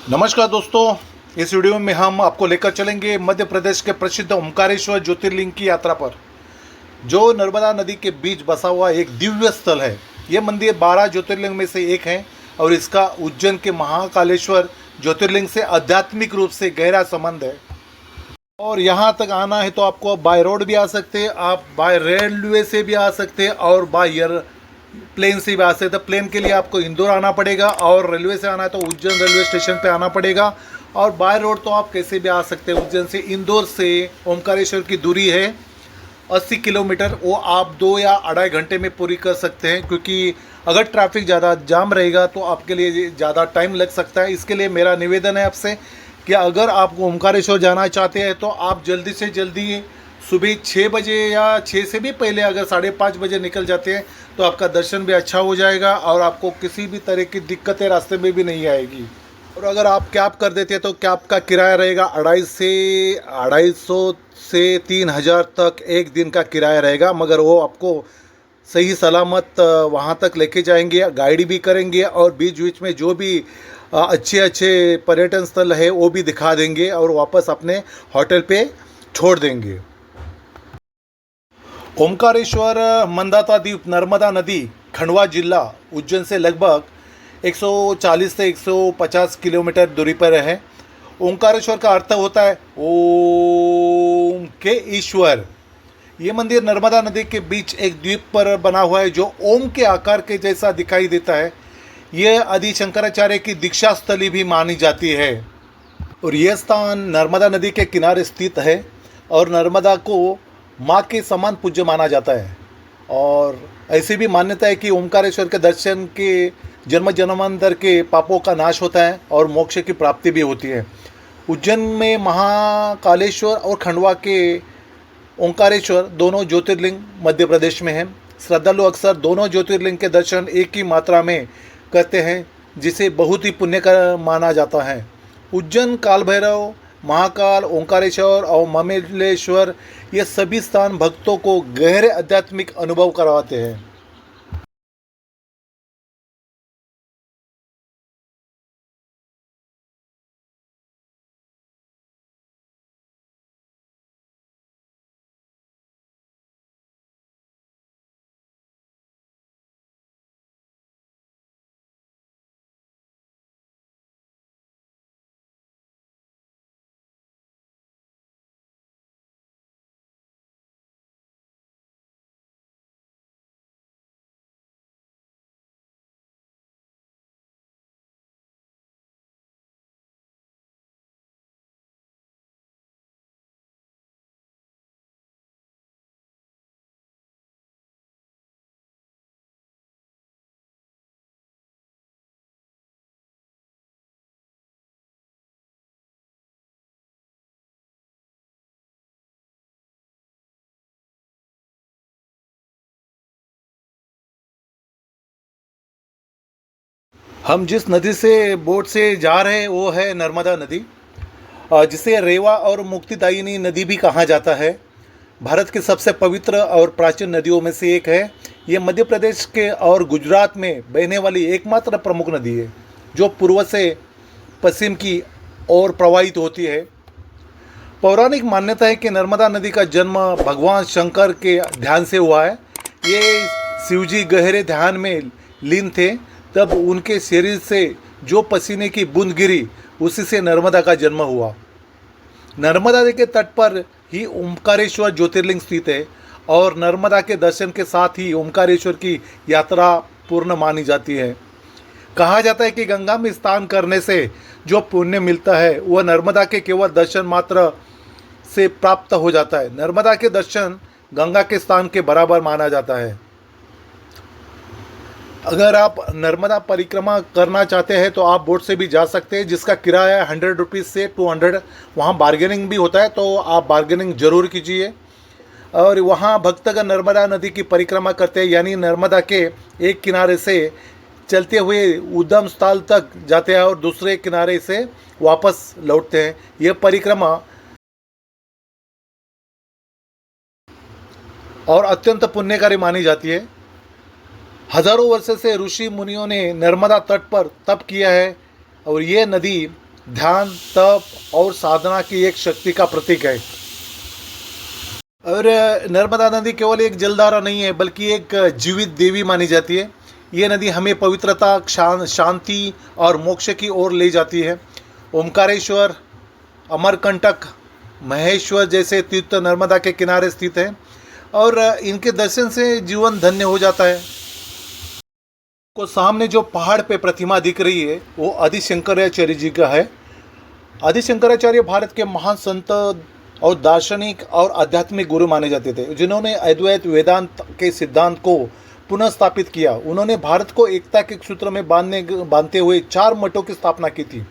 नमस्कार दोस्तों, इस वीडियो में हम आपको लेकर चलेंगे मध्य प्रदेश के प्रसिद्ध ओमकारेश्वर ज्योतिर्लिंग की यात्रा पर, जो नर्मदा नदी के बीच बसा हुआ एक दिव्य स्थल है। यह मंदिर 12 ज्योतिर्लिंग में से एक है और इसका उज्जैन के महाकालेश्वर ज्योतिर्लिंग से आध्यात्मिक रूप से गहरा संबंध है। और यहाँ तक आना है तो आपको बाय रोड भी आ सकते हैं, आप बाय रेलवे से भी आ सकते हैं और बाय एयर प्लेन से भी आ सकते हैं। प्लेन के लिए आपको इंदौर आना पड़ेगा और रेलवे से आना है तो उज्जैन रेलवे स्टेशन पे आना पड़ेगा। और बाय रोड तो आप कैसे भी आ सकते हैं। उज्जैन से इंदौर से ओमकारेश्वर की दूरी है 80 किलोमीटर, वो आप 2 या 2.5 घंटे में पूरी कर सकते हैं, क्योंकि अगर ट्रैफिक ज़्यादा जाम रहेगा तो आपके लिए ज़्यादा टाइम लग सकता है। इसके लिए मेरा निवेदन है आपसे कि अगर आप ओमकारेश्वर जाना चाहते हैं तो आप जल्दी से जल्दी सुबह 6 बजे या 6 से भी पहले अगर 5:30 बजे निकल जाते हैं तो आपका दर्शन भी अच्छा हो जाएगा और आपको किसी भी तरह की दिक्कतें रास्ते में भी नहीं आएगी। और अगर आप कैब कर देते हैं तो कैब का किराया रहेगा 250 से 3,000 तक एक दिन का किराया रहेगा, मगर वो आपको सही सलामत वहाँ तक लेके जाएंगे, गाइड भी करेंगे और बीच बीच में जो भी अच्छे अच्छे पर्यटन स्थल है वो भी दिखा देंगे और वापस अपने होटल पे छोड़ देंगे। ओमकारेश्वर मंदाता द्वीप नर्मदा नदी खंडवा जिला उज्जैन से लगभग 140 से 150 किलोमीटर दूरी पर है। ओमकारेश्वर का अर्थ होता है ओम के ईश्वर। ये मंदिर नर्मदा नदी के बीच एक द्वीप पर बना हुआ है जो ओम के आकार के जैसा दिखाई देता है। यह आदि शंकराचार्य की दीक्षा स्थली भी मानी जाती है और यह स्थान नर्मदा नदी के किनारे स्थित है और नर्मदा को माँ के समान पूज्य माना जाता है। और ऐसी भी मान्यता है कि ओमकारेश्वर के दर्शन के जन्म जन्मांतर के पापों का नाश होता है और मोक्ष की प्राप्ति भी होती है। उज्जैन में महाकालेश्वर और खंडवा के ओमकारेश्वर दोनों ज्योतिर्लिंग मध्य प्रदेश में हैं। श्रद्धालु अक्सर दोनों ज्योतिर्लिंग के दर्शन एक ही मात्रा में करते हैं, जिसे बहुत ही पुण्य का माना जाता है। उज्जैन, काल भैरव, महाकाल, ओंकारेश्वर और ममलेश्वर ये सभी स्थान भक्तों को गहरे आध्यात्मिक अनुभव करवाते हैं। हम जिस नदी से बोट से जा रहे हैं वो है नर्मदा नदी, जिसे रेवा और मुक्तिदायिनी नदी भी कहा जाता है। भारत की सबसे पवित्र और प्राचीन नदियों में से एक है। ये मध्य प्रदेश के और गुजरात में बहने वाली एकमात्र प्रमुख नदी है जो पूर्व से पश्चिम की ओर प्रवाहित होती है। पौराणिक मान्यता है कि नर्मदा नदी का जन्म भगवान शंकर के ध्यान से हुआ है। ये शिवजी गहरे ध्यान में लीन थे, तब उनके शरीर से जो पसीने की बूंद गिरी उसी से नर्मदा का जन्म हुआ। नर्मदा नदी के तट पर ही ओमकारेश्वर ज्योतिर्लिंग स्थित है और नर्मदा के दर्शन के साथ ही ओमकारेश्वर की यात्रा पूर्ण मानी जाती है। कहा जाता है कि गंगा में स्नान करने से जो पुण्य मिलता है वह नर्मदा के केवल दर्शन मात्र से प्राप्त हो जाता है। नर्मदा के दर्शन गंगा के स्नान के बराबर माना जाता है। अगर आप नर्मदा परिक्रमा करना चाहते हैं तो आप बोट से भी जा सकते हैं, जिसका किराया 100 रुपीज़ से 200। वहाँ बार्गेनिंग भी होता है, तो आप बार्गेनिंग ज़रूर कीजिए। और वहाँ भक्तगण नर्मदा नदी की परिक्रमा करते हैं, यानी नर्मदा के एक किनारे से चलते हुए उद्गम स्थल तक जाते हैं और दूसरे किनारे से वापस लौटते हैं। यह परिक्रमा और अत्यंत पुण्यकारी मानी जाती है। हजारों वर्ष से ऋषि मुनियों ने नर्मदा तट पर तप किया है और ये नदी ध्यान, तप और साधना की एक शक्ति का प्रतीक है। और नर्मदा नदी केवल एक जलधारा नहीं है, बल्कि एक जीवित देवी मानी जाती है। ये नदी हमें पवित्रता, शांति और मोक्ष की ओर ले जाती है। ओमकारेश्वर, अमरकंटक, महेश्वर जैसे तीर्थ नर्मदा के किनारे स्थित हैं और इनके दर्शन से जीवन धन्य हो जाता है। को सामने जो पहाड़ पे प्रतिमा दिख रही है वो आदि शंकराचार्य जी का है। आदि शंकराचार्य भारत के महान संत और दार्शनिक और आध्यात्मिक गुरु माने जाते थे, जिन्होंने अद्वैत वेदांत के सिद्धांत को पुनः स्थापित किया। उन्होंने भारत को एकता के सूत्र में बांधते हुए 4 मठों की स्थापना की थी।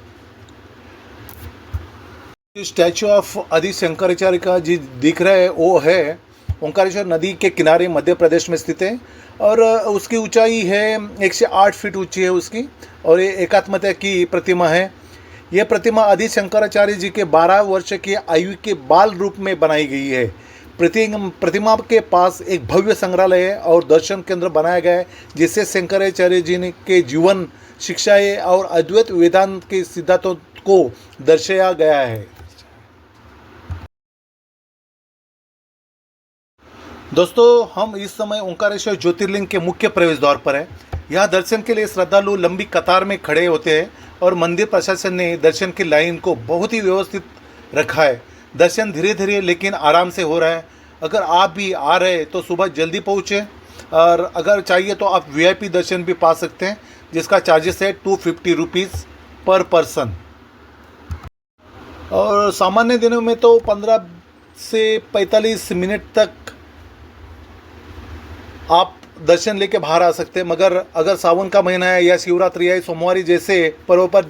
स्टैचू ऑफ आदि शंकराचार्य का जी दिख रहा है वो है ओंकारेश्वर नदी के किनारे मध्य प्रदेश में स्थित है और उसकी ऊंचाई है 108 फीट ऊंची है उसकी, और ये एकात्मता की प्रतिमा है। यह प्रतिमा आदि शंकराचार्य जी के 12 वर्ष की आयु के बाल रूप में बनाई गई है। प्रतिमा के पास एक भव्य संग्रहालय है और दर्शन केंद्र बनाया गया है, जिससे शंकराचार्य जी के जीवन, शिक्षाएं और अद्वैत वेदांत के सिद्धांतों को दर्शाया गया है। दोस्तों, हम इस समय ओंकारेश्वर ज्योतिर्लिंग के मुख्य प्रवेश द्वार पर हैं। यहाँ दर्शन के लिए श्रद्धालु लंबी कतार में खड़े होते हैं और मंदिर प्रशासन ने दर्शन की लाइन को बहुत ही व्यवस्थित रखा है। दर्शन धीरे धीरे लेकिन आराम से हो रहा है। अगर आप भी आ रहे हैं तो सुबह जल्दी पहुँचें, और अगर चाहिए तो आप VIP दर्शन भी पा सकते हैं, जिसका चार्जेस है 250 रुपीज़ पर पर्सन। और सामान्य दिनों में तो 15 से 45 मिनट तक आप दर्शन लेके बाहर आ सकते हैं, मगर अगर सावन का महीना है या शिवरात्रि है, सोमवारी जैसे पर्व पर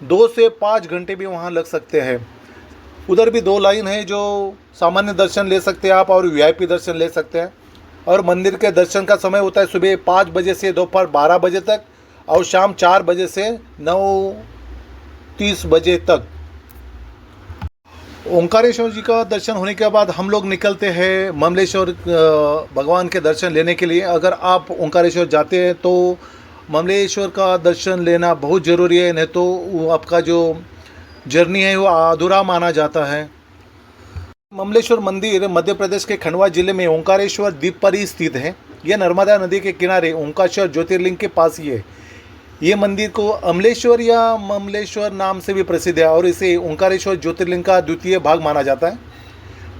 2 से 5 घंटे भी वहाँ लग सकते हैं। उधर भी 2 लाइन है, जो सामान्य दर्शन ले सकते हैं आप और VIP दर्शन ले सकते हैं। और मंदिर के दर्शन का समय होता है सुबह 5 बजे से दोपहर 12 बजे तक और शाम 4 बजे से 9:30 बजे तक। ओंकारेश्वर जी का दर्शन होने के बाद हम लोग निकलते हैं ममलेश्वर भगवान के दर्शन लेने के लिए। अगर आप ओंकारेश्वर जाते हैं तो ममलेश्वर का दर्शन लेना बहुत ज़रूरी है, नहीं तो आपका जो जर्नी है वो अधूरा माना जाता है। ममलेश्वर मंदिर मध्य प्रदेश के खंडवा जिले में ओंकारेश्वर द्वीप पर ही स्थित है। यह नर्मदा नदी के किनारे ओंकारेश्वर ज्योतिर्लिंग के पास ही है। ये मंदिर को अमलेश्वर या ममलेश्वर नाम से भी प्रसिद्ध है और इसे ओंकारेश्वर ज्योतिर्लिंग का द्वितीय भाग माना जाता है।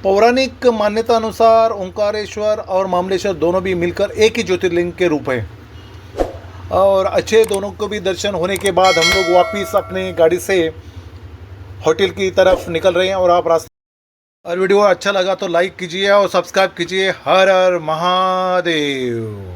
पौराणिक मान्यता अनुसार ओंकारेश्वर और ममलेश्वर दोनों भी मिलकर एक ही ज्योतिर्लिंग के रूप हैं। और अच्छे दोनों को भी दर्शन होने के बाद हम लोग वापस अपनी गाड़ी से होटल की तरफ निकल रहे हैं। और आप रास्ते, और वीडियो अच्छा लगा तो लाइक कीजिए और सब्सक्राइब कीजिए। हर हर महादेव।